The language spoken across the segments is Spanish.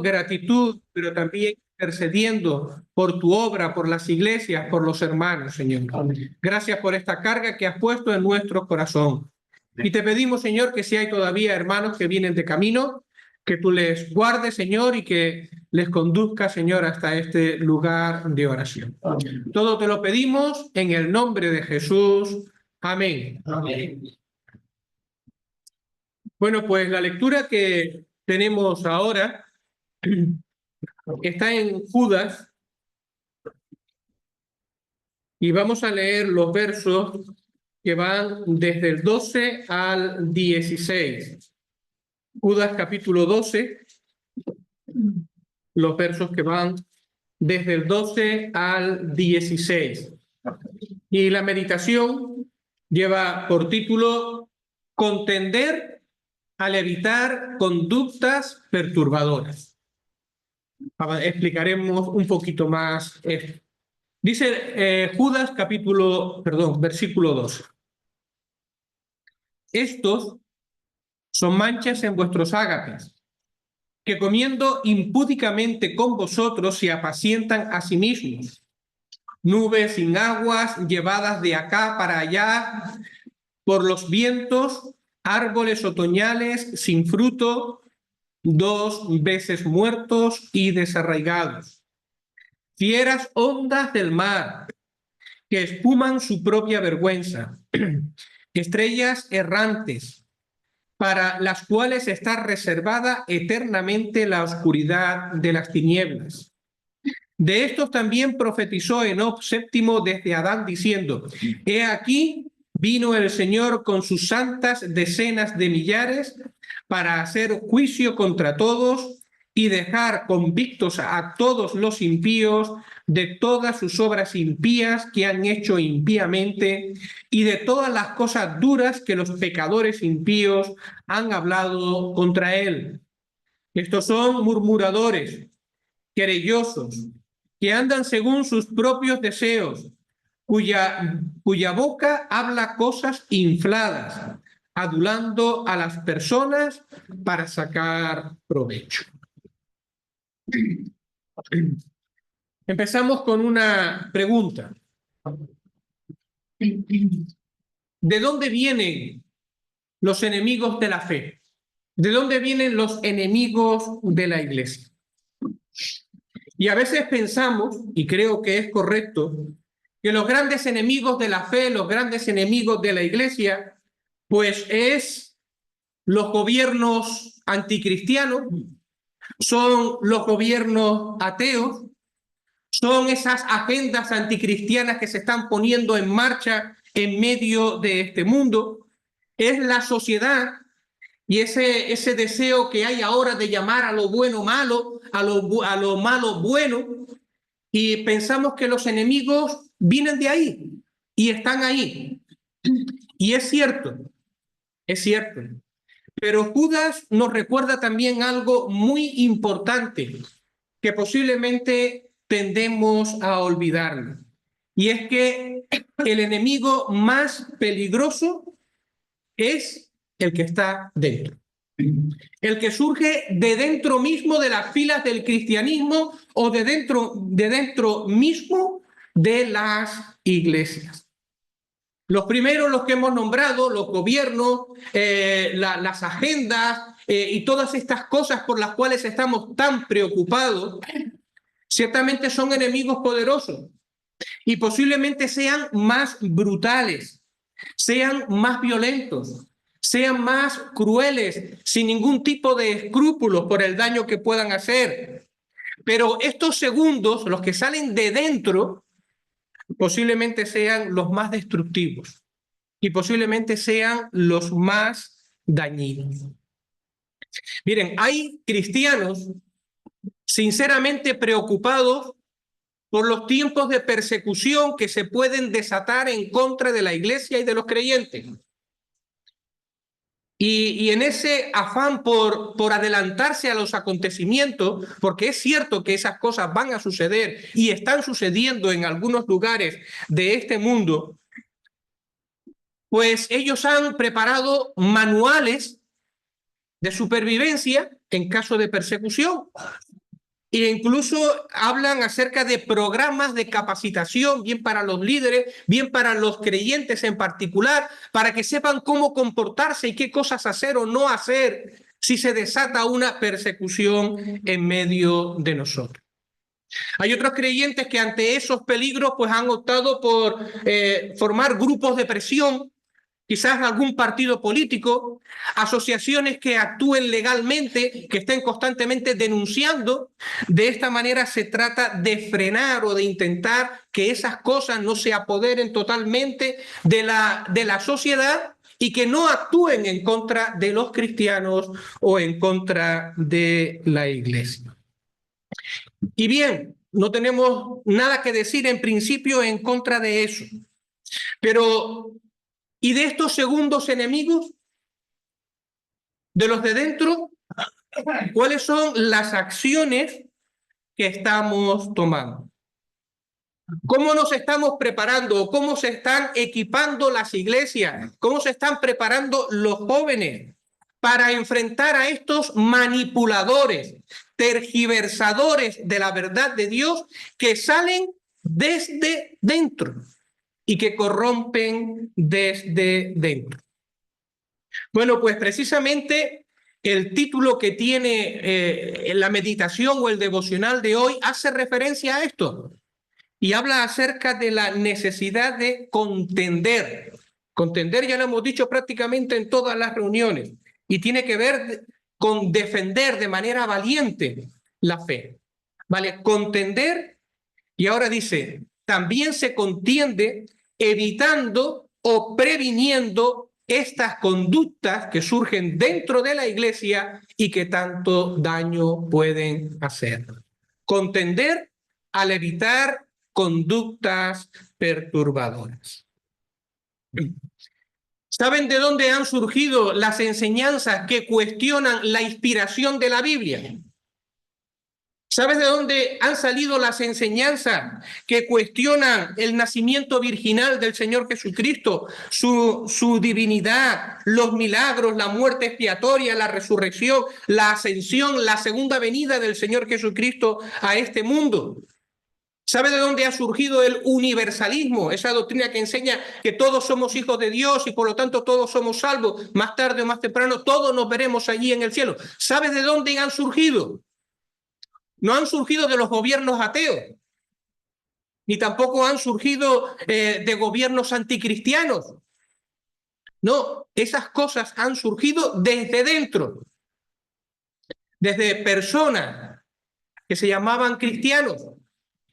gratitud, pero también intercediendo por tu obra, por las iglesias, por los hermanos, Señor. Gracias por esta carga que has puesto en nuestro corazón. Y te pedimos, Señor, que si hay todavía hermanos que vienen de camino, que tú les guardes, Señor, y que les conduzcas, Señor, hasta este lugar de oración. Todo te lo pedimos en el nombre de Jesús. Amén. Amén. Bueno, pues la lectura que tenemos ahora está en Judas y vamos a leer los versos que van desde el 12 al 16. Judas capítulo 12, los versos que van desde el 12 al 16. Y la meditación lleva por título Contender al evitar conductas perturbadoras. Explicaremos un poquito más esto. Dice Judas versículo 12. Estos son manchas en vuestros ágapes, que comiendo impúdicamente con vosotros se apacientan a sí mismos. Nubes sin aguas llevadas de acá para allá por los vientos, árboles otoñales sin fruto, 2 veces muertos y desarraigados. Fieras ondas del mar, que espuman su propia vergüenza. Estrellas errantes, para las cuales está reservada eternamente la oscuridad de las tinieblas. De estos también profetizó Enoc VII desde Adán, diciendo: He aquí, vino el Señor con sus santas decenas de millares para hacer juicio contra todos y dejar convictos a todos los impíos de todas sus obras impías que han hecho impíamente y de todas las cosas duras que los pecadores impíos han hablado contra él. Estos son murmuradores, querellosos, que andan según sus propios deseos, cuya boca habla cosas infladas, adulando a las personas para sacar provecho. Empezamos con una pregunta. ¿De dónde vienen los enemigos de la fe? ¿De dónde vienen los enemigos de la iglesia? Y a veces pensamos, y creo que es correcto, que los grandes enemigos de la fe, los grandes enemigos de la iglesia, pues es los gobiernos anticristianos, son los gobiernos ateos, son esas agendas anticristianas que se están poniendo en marcha en medio de este mundo, es la sociedad y ese deseo que hay ahora de llamar a lo bueno malo, a lo malo bueno, y pensamos que los enemigos vienen de ahí y están ahí. Y es cierto, pero Judas nos recuerda también algo muy importante que posiblemente tendemos a olvidarlo. Y es que el enemigo más peligroso es el que está dentro. El que surge de dentro mismo de las filas del cristianismo o de dentro mismo de las iglesias. Los primeros, los que hemos nombrado, los gobiernos, las agendas y todas estas cosas por las cuales estamos tan preocupados, ciertamente son enemigos poderosos y posiblemente sean más brutales, sean más violentos, sean más crueles, sin ningún tipo de escrúpulos por el daño que puedan hacer. Pero estos segundos, los que salen de dentro, posiblemente sean los más destructivos y posiblemente sean los más dañinos. Miren, hay cristianos sinceramente preocupados por los tiempos de persecución que se pueden desatar en contra de la iglesia y de los creyentes. Y en ese afán por adelantarse a los acontecimientos, porque es cierto que esas cosas van a suceder y están sucediendo en algunos lugares de este mundo, pues ellos han preparado manuales de supervivencia en caso de persecución. E incluso hablan acerca de programas de capacitación, bien para los líderes, bien para los creyentes en particular, para que sepan cómo comportarse y qué cosas hacer o no hacer si se desata una persecución en medio de nosotros. Hay otros creyentes que ante esos peligros pues han optado por formar grupos de presión, quizás algún partido político, asociaciones que actúen legalmente, que estén constantemente denunciando. De esta manera se trata de frenar o de intentar que esas cosas no se apoderen totalmente de la sociedad y que no actúen en contra de los cristianos o en contra de la iglesia. Y bien, no tenemos nada que decir en principio en contra de eso. Pero, ¿y de estos segundos enemigos? De los de dentro, ¿cuáles son las acciones que estamos tomando? ¿Cómo nos estamos preparando? ¿Cómo se están equipando las iglesias? ¿Cómo se están preparando los jóvenes para enfrentar a estos manipuladores, tergiversadores de la verdad de Dios que salen desde dentro y que corrompen desde dentro? Bueno, pues precisamente el título que tiene la meditación o el devocional de hoy hace referencia a esto y habla acerca de la necesidad de contender. Contender ya lo hemos dicho prácticamente en todas las reuniones y tiene que ver con defender de manera valiente la fe. ¿Vale? Contender, y ahora dice, también se contiende evitando o previniendo estas conductas que surgen dentro de la iglesia y que tanto daño pueden hacer. Contender al evitar conductas perturbadoras. ¿Saben de dónde han surgido las enseñanzas que cuestionan la inspiración de la Biblia? ¿Sabes de dónde han salido las enseñanzas que cuestionan el nacimiento virginal del Señor Jesucristo, su divinidad, los milagros, la muerte expiatoria, la resurrección, la ascensión, la segunda venida del Señor Jesucristo a este mundo? ¿Sabe de dónde ha surgido el universalismo? Esa doctrina que enseña que todos somos hijos de Dios y por lo tanto todos somos salvos. Más tarde o más temprano todos nos veremos allí en el cielo. ¿Sabe de dónde han surgido? No han surgido de los gobiernos ateos, ni tampoco han surgido de gobiernos anticristianos. No, esas cosas han surgido desde dentro, desde personas que se llamaban cristianos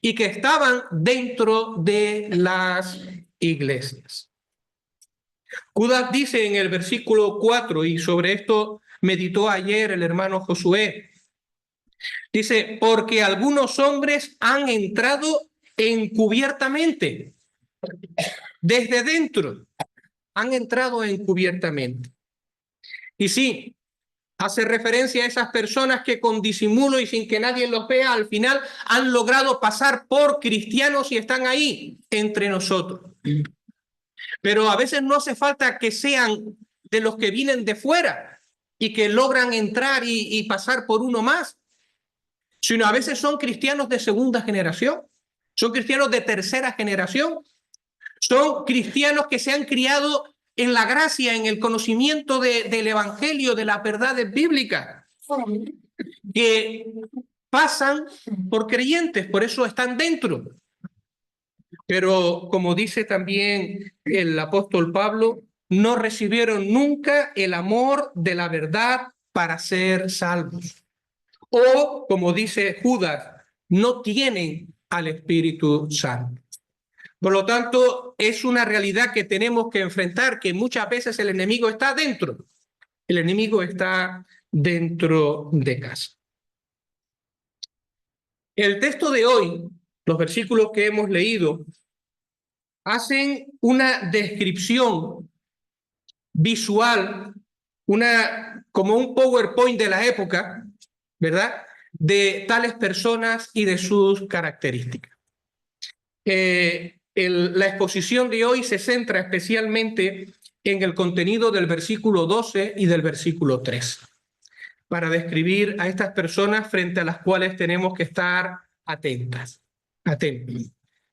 y que estaban dentro de las iglesias. Judas dice en el versículo 4, y sobre esto meditó ayer el hermano Josué, dice, porque algunos hombres han entrado encubiertamente, desde dentro, han entrado encubiertamente. Y sí, hace referencia a esas personas que con disimulo y sin que nadie los vea, al final han logrado pasar por cristianos y están ahí entre nosotros. Pero a veces no hace falta que sean de los que vienen de fuera y que logran entrar y pasar por uno más, sino a veces son cristianos de segunda generación, son cristianos de tercera generación, son cristianos que se han criado en la gracia, en el conocimiento del evangelio, de las verdades bíblicas, que pasan por creyentes, por eso están dentro. Pero como dice también el apóstol Pablo, no recibieron nunca el amor de la verdad para ser salvos. O, como dice Judas, no tienen al Espíritu Santo. Por lo tanto, es una realidad que tenemos que enfrentar, que muchas veces el enemigo está dentro. El enemigo está dentro de casa. El texto de hoy, los versículos que hemos leído, hacen una descripción visual, como un PowerPoint de la época, ¿verdad?, de tales personas y de sus características. La exposición de hoy se centra especialmente en el contenido del versículo 12 y del versículo 13. para describir a estas personas frente a las cuales tenemos que estar atentos.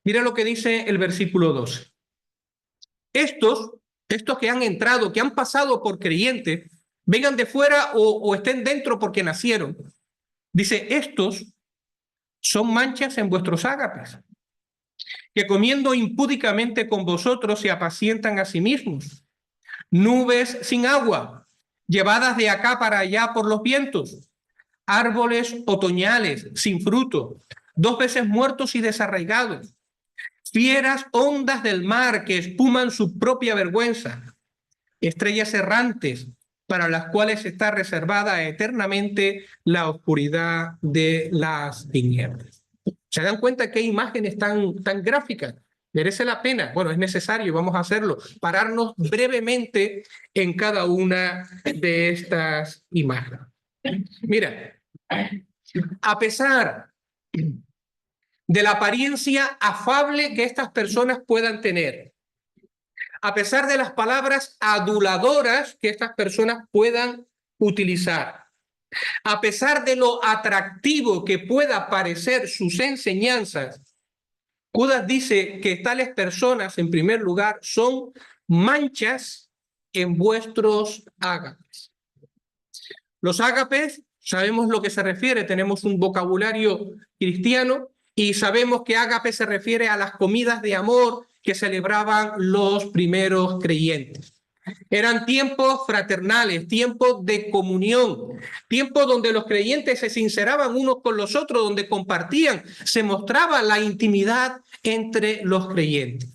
Mira lo que dice el versículo 12. Estos que han entrado, que han pasado por creyentes, vengan de fuera o estén dentro porque nacieron. Dice, estos son manchas en vuestros ágapes, que comiendo impúdicamente con vosotros se apacientan a sí mismos. Nubes sin agua, llevadas de acá para allá por los vientos. Árboles otoñales sin fruto, 2 veces muertos y desarraigados. Fieras ondas del mar que espuman su propia vergüenza. Estrellas errantes para las cuales está reservada eternamente la oscuridad de las tinieblas. ¿Se dan cuenta qué imágenes tan gráficas? Merece la pena, bueno, es necesario, vamos a hacerlo, pararnos brevemente en cada una de estas imágenes. Mira, a pesar de la apariencia afable que estas personas puedan tener, a pesar de las palabras aduladoras que estas personas puedan utilizar, a pesar de lo atractivo que pueda parecer sus enseñanzas, Judas dice que tales personas, en primer lugar, son manchas en vuestros ágapes. Los ágapes, sabemos lo que se refiere, tenemos un vocabulario cristiano y sabemos que ágape se refiere a las comidas de amor que celebraban los primeros creyentes. Eran tiempos fraternales, tiempos de comunión, tiempos donde los creyentes se sinceraban unos con los otros, donde compartían, se mostraba la intimidad entre los creyentes.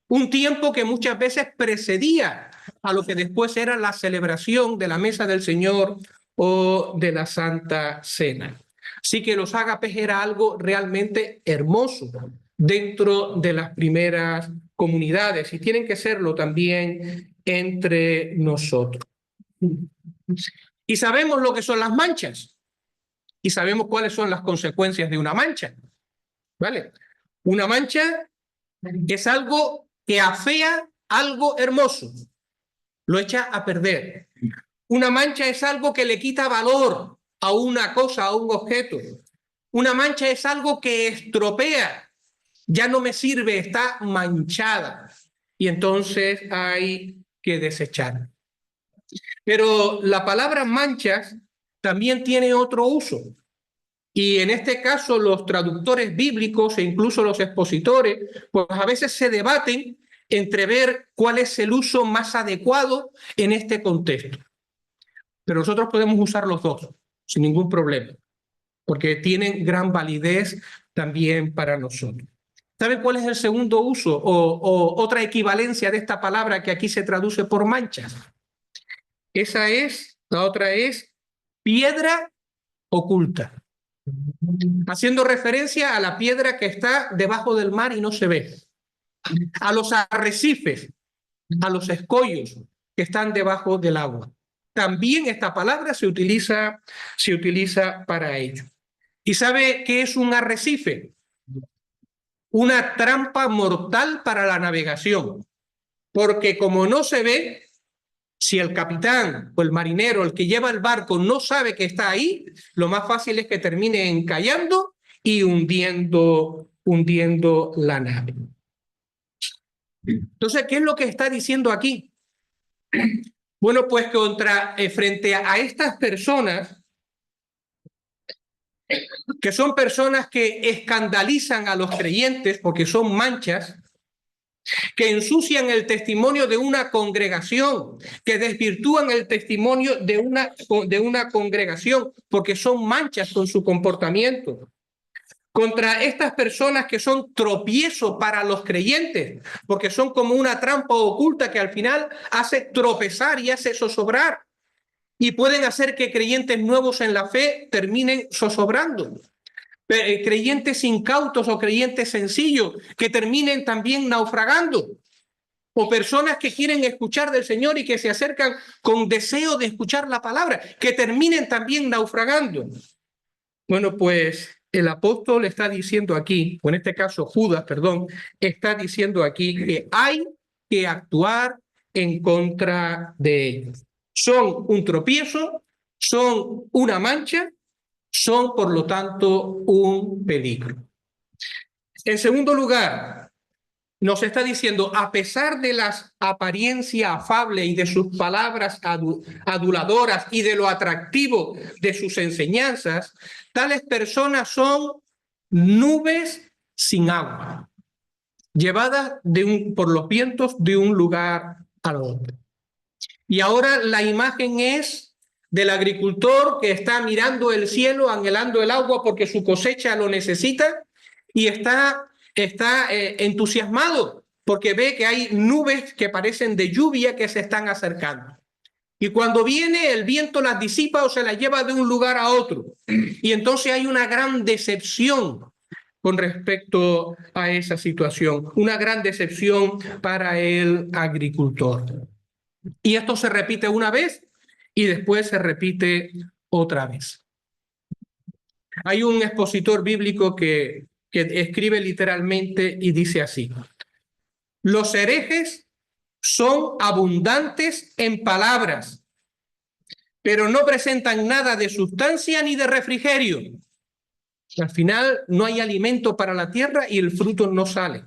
Un tiempo que muchas veces precedía a lo que después era la celebración de la mesa del Señor o de la Santa Cena. Así que los ágapes era algo realmente hermoso dentro de las primeras comunidades y tienen que serlo también entre nosotros. Y sabemos lo que son las manchas y sabemos cuáles son las consecuencias de una mancha, ¿vale? Una mancha es algo que afea algo hermoso, lo echa a perder. Una mancha es algo que le quita valor a una cosa, a un objeto. Una mancha es algo que estropea, ya no me sirve, está manchada. Y entonces hay que desechar. Pero la palabra manchas también tiene otro uso. Y en este caso los traductores bíblicos e incluso los expositores, pues a veces se debaten entre ver cuál es el uso más adecuado en este contexto. Pero nosotros podemos usar los dos, sin ningún problema, porque tienen gran validez también para nosotros. ¿Saben cuál es el segundo uso o otra equivalencia de esta palabra que aquí se traduce por manchas? La otra es piedra oculta, haciendo referencia a la piedra que está debajo del mar y no se ve, a los arrecifes, a los escollos que están debajo del agua. También esta palabra se utiliza para ello. ¿Y sabe qué es un arrecife? Una trampa mortal para la navegación, porque como no se ve, si el capitán o el marinero, el que lleva el barco, no sabe que está ahí, lo más fácil es que termine encallando y hundiendo la nave. Entonces, ¿qué es lo que está diciendo aquí? Bueno, pues frente a estas personas, que son personas que escandalizan a los creyentes porque son manchas, que ensucian el testimonio de una congregación, que desvirtúan el testimonio de una congregación porque son manchas con su comportamiento. Contra estas personas que son tropiezo para los creyentes, porque son como una trampa oculta que al final hace tropezar y hace zozobrar, y pueden hacer que creyentes nuevos en la fe terminen zozobrando. Creyentes incautos o creyentes sencillos que terminen también naufragando, o personas que quieren escuchar del Señor y que se acercan con deseo de escuchar la palabra, que terminen también naufragando. Bueno, pues el apóstol está diciendo aquí, o en este caso Judas, está diciendo aquí que hay que actuar en contra de ellos. Son un tropiezo, son una mancha, son por lo tanto un peligro. En segundo lugar, nos está diciendo, a pesar de la apariencia afable y de sus palabras aduladoras y de lo atractivo de sus enseñanzas, tales personas son nubes sin agua, llevadas por los vientos de un lugar al otro. Y ahora la imagen es del agricultor que está mirando el cielo, anhelando el agua porque su cosecha lo necesita y está entusiasmado porque ve que hay nubes que parecen de lluvia que se están acercando. Y cuando viene, el viento las disipa o se las lleva de un lugar a otro. Y entonces hay una gran decepción con respecto a esa situación, una gran decepción para el agricultor. Y esto se repite una vez y después se repite otra vez. Hay un expositor bíblico que escribe literalmente y dice así: los herejes son abundantes en palabras, pero no presentan nada de sustancia ni de refrigerio. Al final no hay alimento para la tierra y el fruto no sale.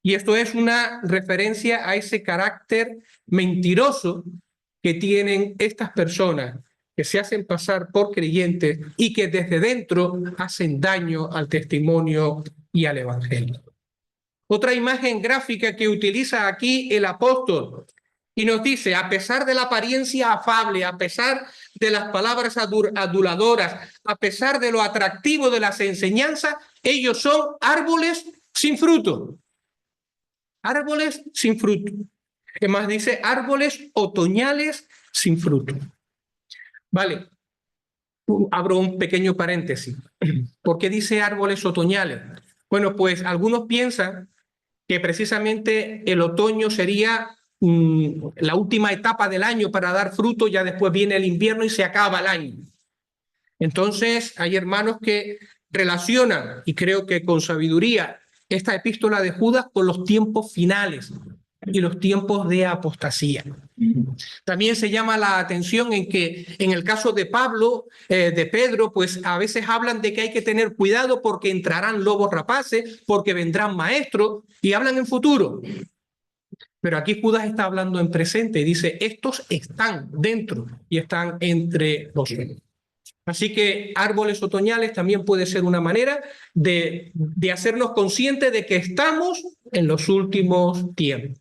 Y esto es una referencia a ese carácter mentiroso que tienen estas personas que se hacen pasar por creyentes y que desde dentro hacen daño al testimonio y al evangelio. Otra imagen gráfica que utiliza aquí el apóstol y nos dice, a pesar de la apariencia afable, a pesar de las palabras aduladoras, a pesar de lo atractivo de las enseñanzas, ellos son árboles sin fruto. Árboles sin fruto. Es más, dice árboles otoñales sin fruto. Vale, abro un pequeño paréntesis. ¿Por qué dice árboles otoñales? Bueno, pues algunos piensan que precisamente el otoño sería la última etapa del año para dar fruto, ya después viene el invierno y se acaba el año. Entonces hay hermanos que relacionan, y creo que con sabiduría, esta epístola de Judas con los tiempos finales y los tiempos de apostasía. También se llama la atención en que en el caso de de Pedro, pues a veces hablan de que hay que tener cuidado porque entrarán lobos rapaces, porque vendrán maestros y hablan en futuro. Pero aquí Judas está hablando en presente y dice, estos están dentro y están entre vosotros. Así que árboles otoñales también puede ser una manera de hacernos conscientes de que estamos en los últimos tiempos.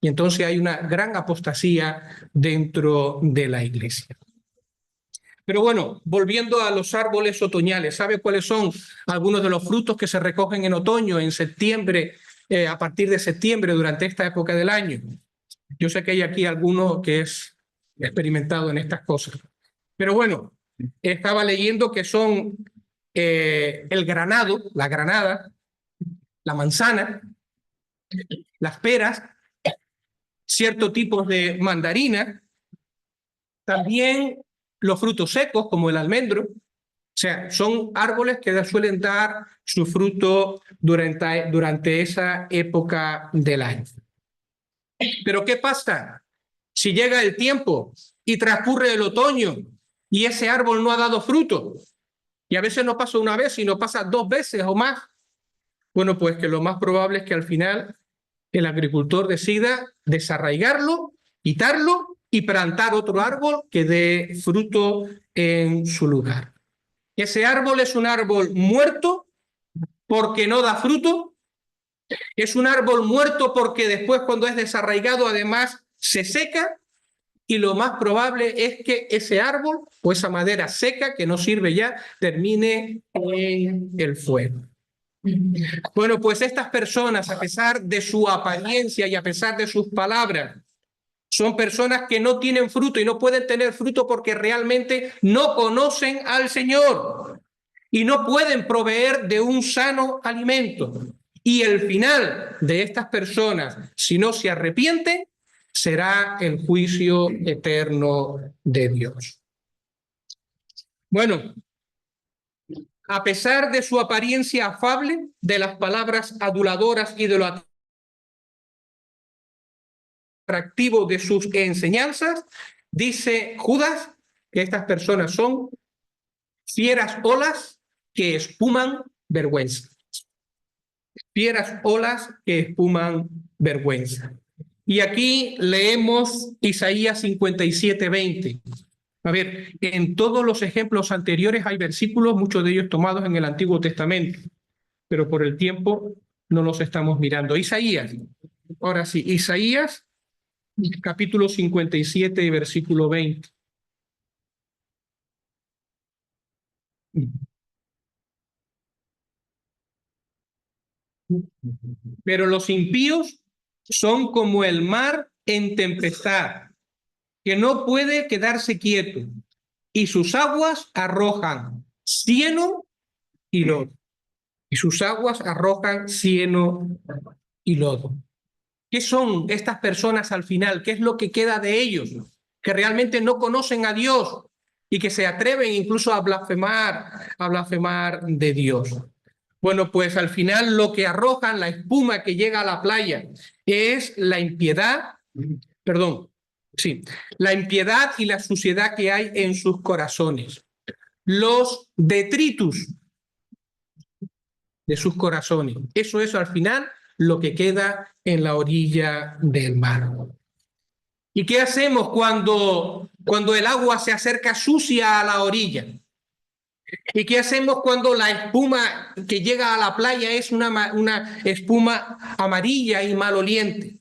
Y entonces hay una gran apostasía dentro de la iglesia. Pero bueno, volviendo a los árboles otoñales, ¿sabe cuáles son algunos de los frutos que se recogen en otoño, en septiembre, a partir de septiembre, durante esta época del año? Yo sé que hay aquí alguno que es experimentado en estas cosas. Pero bueno, estaba leyendo que son el granado, la granada, la manzana, las peras, ciertos tipos de mandarina, también los frutos secos como el almendro. O sea, son árboles que suelen dar su fruto durante esa época del año. Pero ¿qué pasa si llega el tiempo y transcurre el otoño y ese árbol no ha dado fruto? Y a veces no pasa una vez, sino pasa 2 veces o más. Bueno, pues que lo más probable es que al final el agricultor decida desarraigarlo, quitarlo y plantar otro árbol que dé fruto en su lugar. Ese árbol es un árbol muerto porque no da fruto. Es un árbol muerto porque después, cuando es desarraigado, además se seca. Y lo más probable es que ese árbol o esa madera seca que no sirve ya termine en el fuego. Bueno, pues estas personas, a pesar de su apariencia y a pesar de sus palabras, son personas que no tienen fruto y no pueden tener fruto porque realmente no conocen al Señor y no pueden proveer de un sano alimento. Y el final de estas personas, si no se arrepienten, será el juicio eterno de Dios. Bueno, a pesar de su apariencia afable, de las palabras aduladoras y de lo atractivo de sus enseñanzas, dice Judas que estas personas son fieras olas que espuman vergüenza. Fieras olas que espuman vergüenza. Y aquí leemos Isaías 57:20. A ver, en todos los ejemplos anteriores hay versículos, muchos de ellos tomados en el Antiguo Testamento, pero por el tiempo no los estamos mirando. Isaías, ahora sí, Isaías, capítulo 57 y versículo 20. Pero los impíos son como el mar en tempestad, que no puede quedarse quieto, y sus aguas arrojan cieno y lodo. Y sus aguas arrojan cieno y lodo. ¿Qué son estas personas al final? ¿Qué es lo que queda de ellos? Que realmente no conocen a Dios y que se atreven incluso a blasfemar de Dios. Bueno, pues al final lo que arrojan, la espuma que llega a la playa, es la impiedad, la impiedad y la suciedad que hay en sus corazones. Los detritus de sus corazones. Eso es al final lo que queda en la orilla del mar. ¿Y qué hacemos cuando el agua se acerca sucia a la orilla? ¿Y qué hacemos cuando la espuma que llega a la playa es una espuma amarilla y maloliente?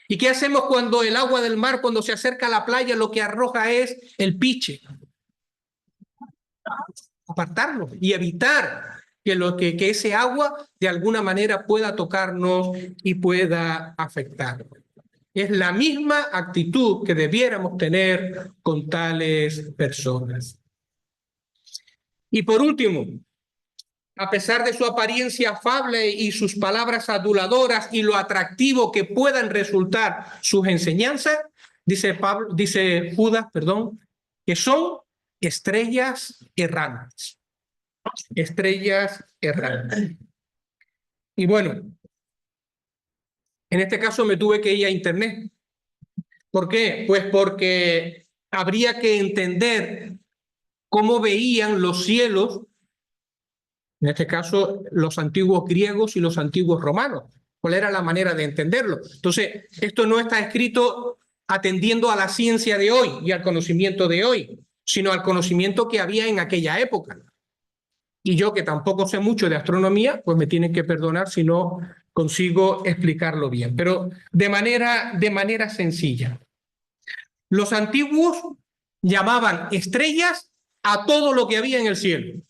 ¿Y qué hacemos cuando el agua del mar, cuando se acerca a la playa, lo que arroja es el piche? Apartarlo y evitar que ese agua de alguna manera pueda tocarnos y pueda afectarnos. Es la misma actitud que debiéramos tener con tales personas. Y por último, a pesar de su apariencia afable y sus palabras aduladoras y lo atractivo que puedan resultar sus enseñanzas, dice Judas, que son estrellas errantes. Estrellas errantes. Y bueno, en este caso me tuve que ir a internet. ¿Por qué? Pues porque habría que entender cómo veían los cielos, en este caso los antiguos griegos y los antiguos romanos. ¿Cuál era la manera de entenderlo? Entonces, esto no está escrito atendiendo a la ciencia de hoy y al conocimiento de hoy, sino al conocimiento que había en aquella época. Y yo, que tampoco sé mucho de astronomía, pues me tienen que perdonar si no consigo explicarlo bien, pero de manera sencilla. Los antiguos llamaban estrellas a todo lo que había en el cielo.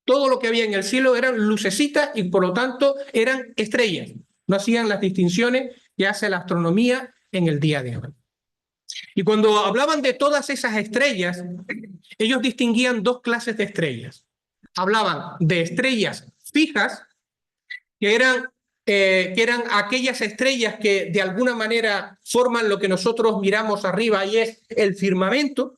Todo lo que había en el cielo eran lucecitas y por lo tanto eran estrellas. No hacían las distinciones que hace la astronomía en el día de hoy. Y cuando hablaban de todas esas estrellas, ellos distinguían dos clases de estrellas. Hablaban de estrellas fijas, que eran aquellas estrellas que de alguna manera forman lo que nosotros miramos arriba y es el firmamento,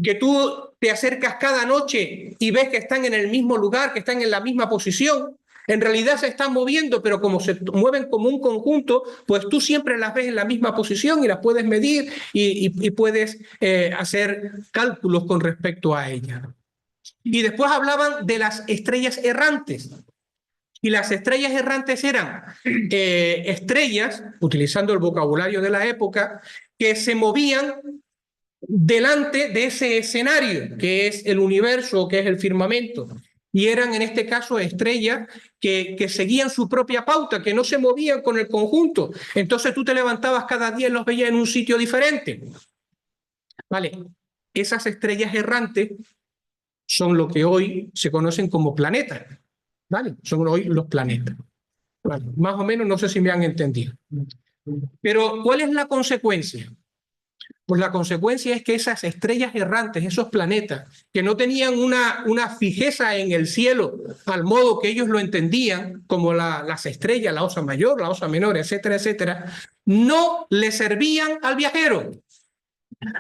que tú te acercas cada noche y ves que están en el mismo lugar, que están en la misma posición. En realidad se están moviendo, pero como se mueven como un conjunto, pues tú siempre las ves en la misma posición y las puedes medir y puedes hacer cálculos con respecto a ellas. Y después hablaban de las estrellas errantes. Y las estrellas errantes eran estrellas, utilizando el vocabulario de la época, que se movían delante de ese escenario, que es el universo, que es el firmamento. Y eran en este caso estrellas que seguían su propia pauta, que no se movían con el conjunto. Entonces tú te levantabas cada día y los veías en un sitio diferente. Vale, esas estrellas errantes son lo que hoy se conocen como planetas. ¿Vale? Son hoy los planetas. Vale, más o menos, no sé si me han entendido. Pero, ¿cuál es la consecuencia? Pues la consecuencia es que esas estrellas errantes, esos planetas, que no tenían una fijeza en el cielo al modo que ellos lo entendían, como las estrellas, la Osa Mayor, la Osa Menor, etcétera, etcétera, no le servían al viajero.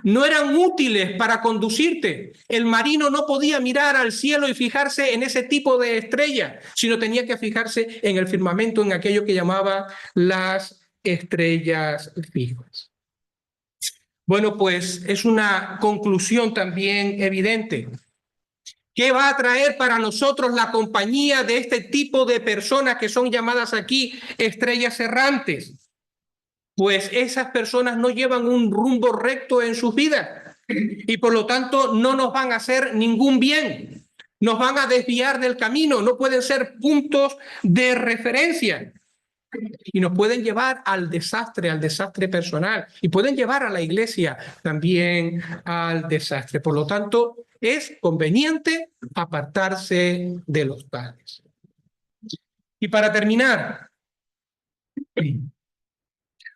No eran útiles para conducirte. El marino no podía mirar al cielo y fijarse en ese tipo de estrellas, sino tenía que fijarse en el firmamento, en aquello que llamaba las estrellas fijas. Bueno, pues es una conclusión también evidente. ¿Qué va a traer para nosotros la compañía de este tipo de personas que son llamadas aquí estrellas errantes? Pues esas personas no llevan un rumbo recto en sus vidas y por lo tanto no nos van a hacer ningún bien. Nos van a desviar del camino, no pueden ser puntos de referencia y nos pueden llevar al desastre personal y pueden llevar a la iglesia también al desastre. Por lo tanto, es conveniente apartarse de los tales. Y para terminar,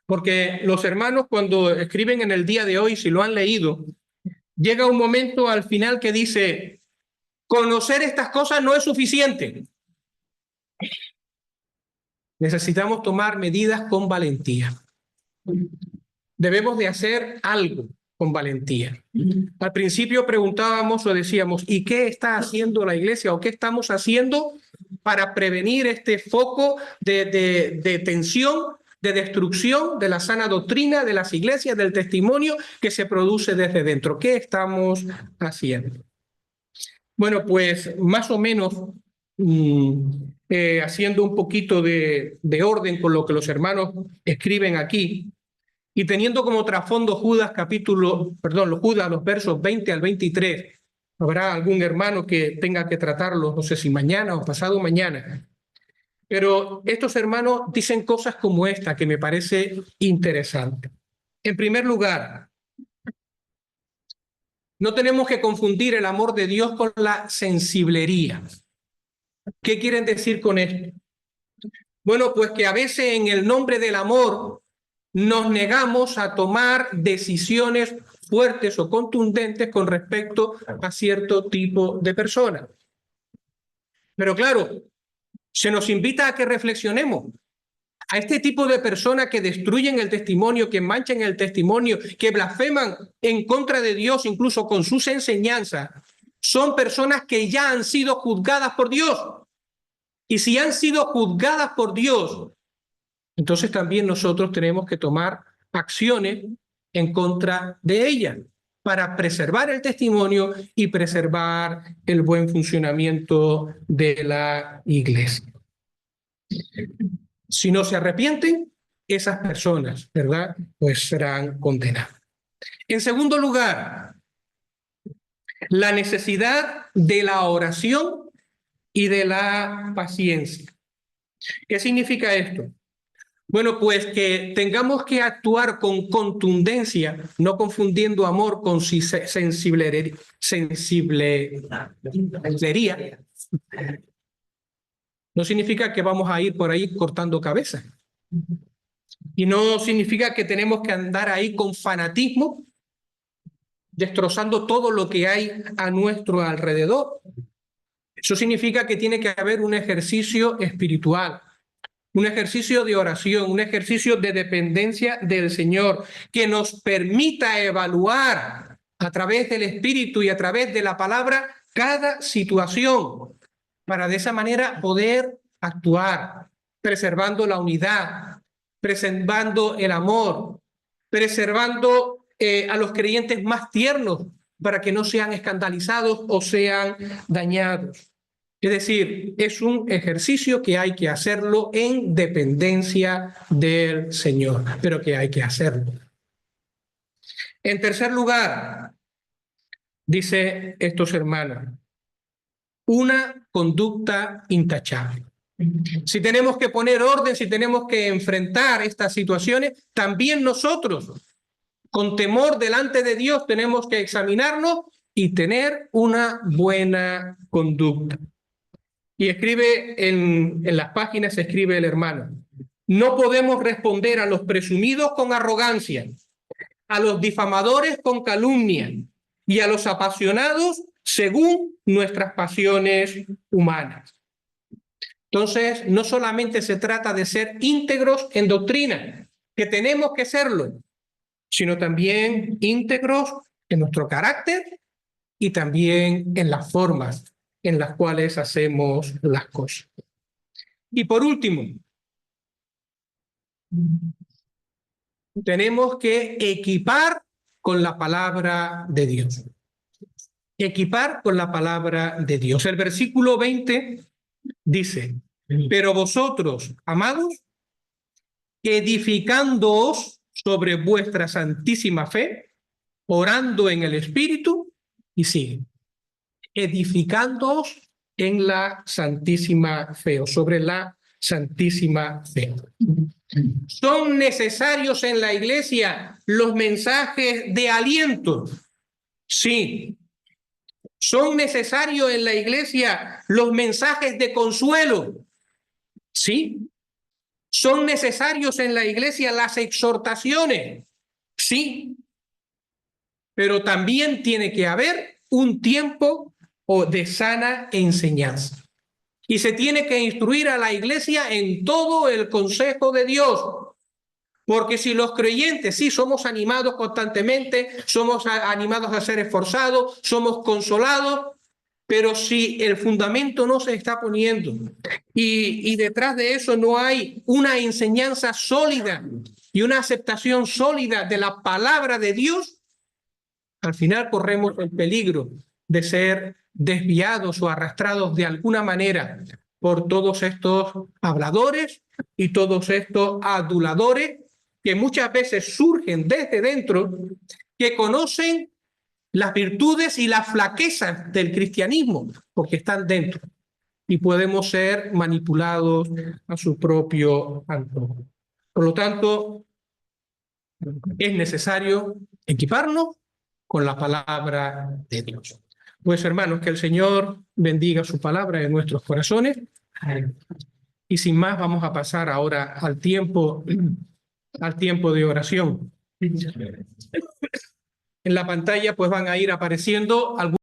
porque los hermanos cuando escriben en el día de hoy, si lo han leído, llega un momento al final que dice, conocer estas cosas no es suficiente. Necesitamos tomar medidas con valentía. Debemos de hacer algo con valentía. Al principio preguntábamos o decíamos, ¿y qué está haciendo la iglesia o qué estamos haciendo para prevenir este foco de tensión, de destrucción de la sana doctrina, de las iglesias, del testimonio que se produce desde dentro? ¿Qué estamos haciendo? Bueno, pues más o menos haciendo un poquito de orden con lo que los hermanos escriben aquí, y teniendo como trasfondo Judas los versos 20 al 23, habrá algún hermano que tenga que tratarlos, no sé si mañana o pasado mañana. Pero estos hermanos dicen cosas como esta que me parece interesante. En primer lugar, no tenemos que confundir el amor de Dios con la sensiblería. ¿Qué quieren decir con esto? Bueno, pues que a veces en el nombre del amor nos negamos a tomar decisiones fuertes o contundentes con respecto a cierto tipo de personas. Pero claro, se nos invita a que reflexionemos. A este tipo de personas que destruyen el testimonio, que manchan el testimonio, que blasfeman en contra de Dios, incluso con sus enseñanzas, son personas que ya han sido juzgadas por Dios. Y si han sido juzgadas por Dios, entonces también nosotros tenemos que tomar acciones en contra de ellas para preservar el testimonio y preservar el buen funcionamiento de la iglesia. Si no se arrepienten, esas personas, ¿verdad?, pues serán condenadas. En segundo lugar, la necesidad de la oración y de la paciencia. ¿Qué significa esto? Bueno, pues que tengamos que actuar con contundencia, no confundiendo amor con sensiblería. No significa que vamos a ir por ahí cortando cabezas. Y no significa que tenemos que andar ahí con fanatismo, destrozando todo lo que hay a nuestro alrededor. Eso significa que tiene que haber un ejercicio espiritual, un ejercicio de oración, un ejercicio de dependencia del Señor, que nos permita evaluar a través del Espíritu y a través de la palabra cada situación, para de esa manera poder actuar, preservando la unidad, preservando el amor, preservando a los creyentes más tiernos para que no sean escandalizados o sean dañados. Es decir, es un ejercicio que hay que hacerlo en dependencia del Señor, pero que hay que hacerlo. En tercer lugar, dice estos hermanos, una conducta intachable. Si tenemos que poner orden, si tenemos que enfrentar estas situaciones, también nosotros, con temor delante de Dios, tenemos que examinarnos y tener una buena conducta. Y escribe en las páginas, escribe el hermano, no podemos responder a los presumidos con arrogancia, a los difamadores con calumnia y a los apasionados según nuestras pasiones humanas. Entonces, no solamente se trata de ser íntegros en doctrina, que tenemos que serlo, sino también íntegros en nuestro carácter y también en las formas en las cuales hacemos las cosas. Y por último, tenemos que equipar con la palabra de Dios. Equipar con la palabra de Dios. El versículo 20 dice, pero vosotros, amados, edificándoos sobre vuestra santísima fe, orando en el Espíritu, y sigue, edificándoos en la santísima fe, o sobre la santísima fe. ¿Son necesarios en la iglesia los mensajes de aliento? Sí. ¿Son necesarios en la iglesia los mensajes de consuelo? Sí. ¿Son necesarios en la iglesia las exhortaciones? Sí. Pero también tiene que haber un tiempo de sana enseñanza. Y se tiene que instruir a la iglesia en todo el consejo de Dios. Porque si los creyentes sí somos animados constantemente, somos animados a ser esforzados, somos consolados, pero si el fundamento no se está poniendo y detrás de eso no hay una enseñanza sólida y una aceptación sólida de la palabra de Dios, al final corremos el peligro de ser desviados o arrastrados de alguna manera por todos estos habladores y todos estos aduladores que muchas veces surgen desde dentro, que conocen las virtudes y las flaquezas del cristianismo, porque están dentro y podemos ser manipulados a su propio antojo. Por lo tanto, es necesario equiparnos con la palabra de Dios. Pues hermanos, que el Señor bendiga su palabra en nuestros corazones. Y sin más, vamos a pasar ahora al tiempo de oración. En la pantalla pues van a ir apareciendo algunos